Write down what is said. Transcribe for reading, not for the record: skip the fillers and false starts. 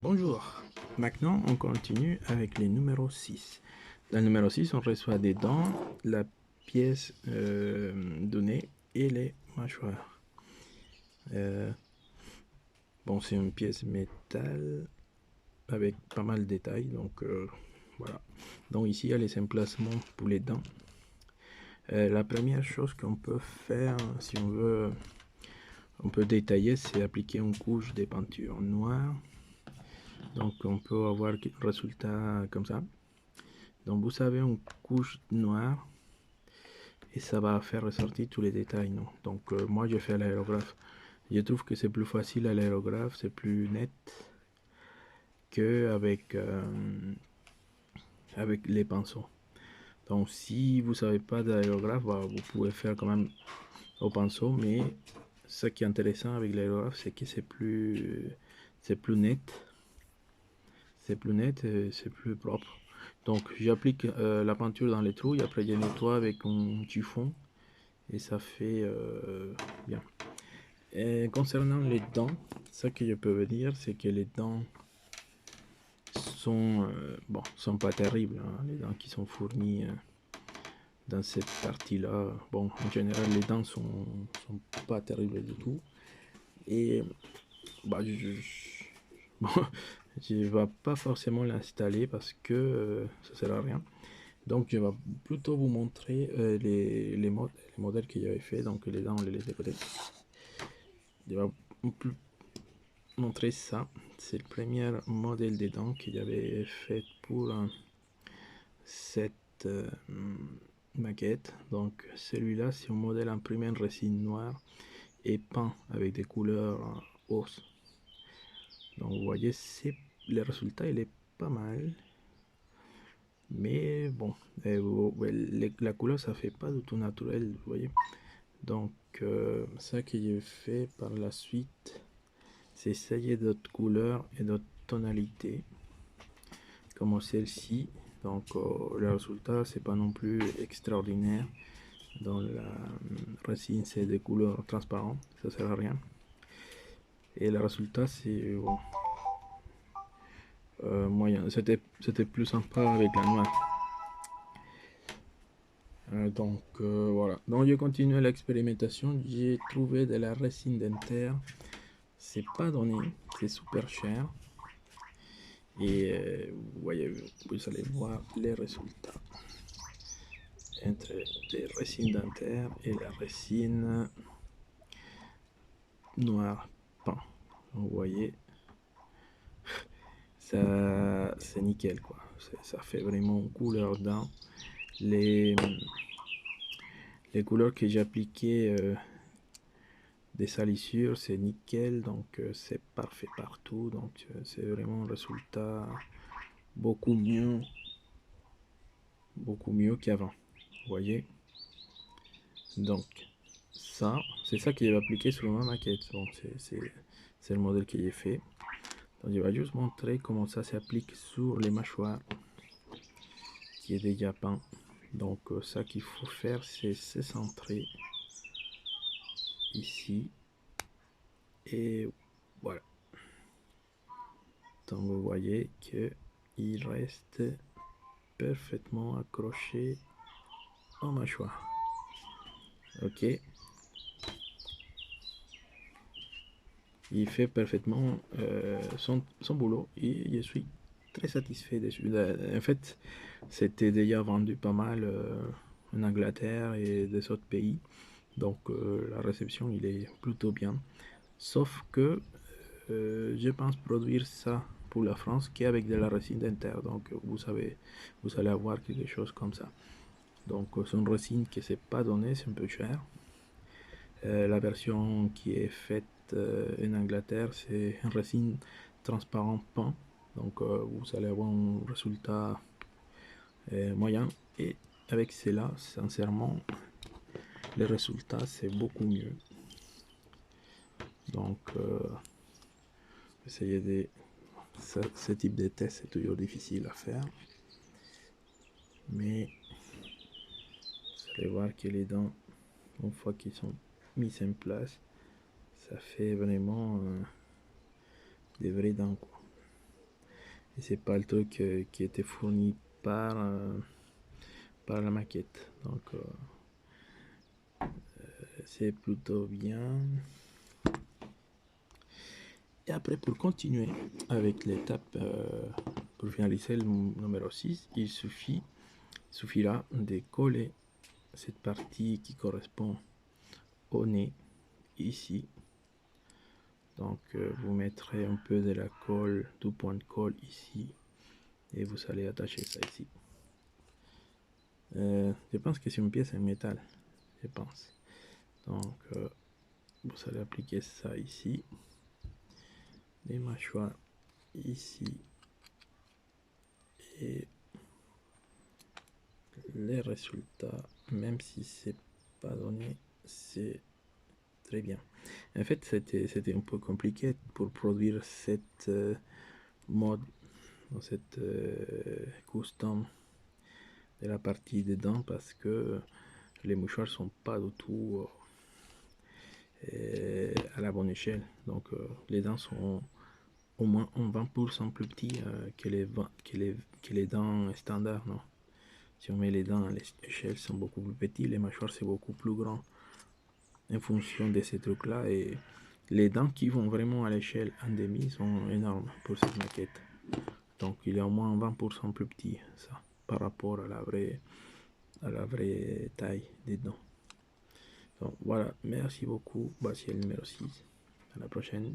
Bonjour, maintenant on continue avec les numéros 6. Dans le numéro 6, on reçoit des dents, la pièce donnée et les mâchoires. Bon, c'est une pièce métal avec pas mal de détails, donc voilà. Donc ici, il y a les emplacements pour les dents. La première chose qu'on peut faire, si on veut, on peut détailler, c'est appliquer une couche de peinture noire. Donc on peut avoir un résultat comme ça. Donc vous avez une couche noire et ça va faire ressortir tous les détails. Non, donc moi je fais à l'aérographe. Je trouve que c'est plus facile à l'aérographe, c'est plus net que avec les pinceaux. Donc si vous savez pas d'aérographe, bah, vous pouvez faire quand même au pinceau, mais ce qui est intéressant avec l'aérographe, c'est que c'est plus net, c'est plus propre. Donc j'applique la peinture dans les trous et après je nettoie avec un chiffon et ça fait bien. Et concernant les dents, ce que je peux vous dire, c'est que les dents sont pas terribles, hein, les dents qui sont fournies dans cette partie-là. Bon, en général, les dents sont pas terribles du tout. Et bah, bon, je ne vais pas forcément l'installer parce que ça sert à rien. Donc, je vais plutôt vous montrer les modèles que j'avais fait. Donc, les dents, on les laisse de côté. Je vais montrer ça. C'est le premier modèle des dents que j'avais fait pour cette maquette. Donc, celui-là, c'est un modèle imprimé en résine noire et peint avec des couleurs oses. Donc, vous voyez, le résultat, il est pas mal. Mais bon, la couleur, ça fait pas du tout naturel, vous voyez. Donc, ça que j'ai fait par la suite, c'est essayer d'autres couleurs et d'autres tonalités, comme celle-ci. Donc, le résultat, c'est pas non plus extraordinaire. Dans la résine, c'est des couleurs transparentes, ça sert à rien. Et le résultat, c'est bon, moyen. C'était plus sympa avec la noire. Donc voilà. Donc j'ai continué l'expérimentation. J'ai trouvé de la résine dentaire. C'est pas donné, c'est super cher. Et vous voyez, vous allez voir les résultats entre les résines dentaires et la résine noire peint. Vous voyez, ça c'est nickel quoi. Ça fait vraiment une couleur dent. Les, les couleurs que j'ai appliquées des salissures, c'est nickel, donc c'est parfait partout. Donc c'est vraiment un résultat beaucoup qu'avant. Vous voyez, donc ça, c'est ça que j'ai appliqué sur ma maquette. Bon, c'est le modèle que j'ai fait. Donc je vais juste montrer comment ça s'applique sur les mâchoires qui est déjà peint. Donc ça qu'il faut faire, c'est se centrer ici et voilà. Donc vous voyez que il reste parfaitement accroché en mâchoire. Ok, il fait parfaitement son boulot et je suis très satisfait dessus. En fait, c'était déjà vendu pas mal en Angleterre et des autres pays, donc la réception il est plutôt bien. Sauf que je pense produire ça pour la France qu'avec de la résine dentaire, donc vous savez, vous allez avoir quelque chose comme ça. Donc c'est une résine qui s'est pas donnée, c'est un peu cher. La version qui est faite en Angleterre, c'est une résine transparent peint. Donc vous allez avoir un résultat moyen. Et avec cela, sincèrement, le résultat c'est beaucoup mieux. Donc essayer de ce type de test c'est toujours difficile à faire. Mais vous allez voir que les dents, une fois qu'ils sont mis en place, ça fait vraiment des vraies dents quoi. Et c'est pas le truc qui était fourni par la maquette. Donc c'est plutôt bien. Et après, pour continuer avec l'étape, pour finaliser le numéro 6, il suffira de coller cette partie qui correspond au nez ici. Donc vous mettrez un peu de la colle, du point de colle ici, et vous allez attacher ça ici. Je pense que c'est une pièce en métal, je pense. Donc vous allez appliquer ça ici, les mâchoires ici, et les résultats, même si c'est pas donné, c'est très bien. En fait, c'était un peu compliqué pour produire cette mode, cette custom de la partie dedans, parce que les mouchoirs sont pas du tout à la bonne échelle. Donc les dents sont au moins 20% plus petits que les dents standards. Non? Si on met les dents à l'échelle, sont beaucoup plus petits, les mâchoires c'est beaucoup plus grand en fonction de ces trucs là, et les dents qui vont vraiment à l'échelle en demi sont énormes pour cette maquette. Donc il est au moins 20% plus petit ça par rapport à la vraie taille des dents. Donc voilà, merci beaucoup. Voici le numéro 6. À la prochaine.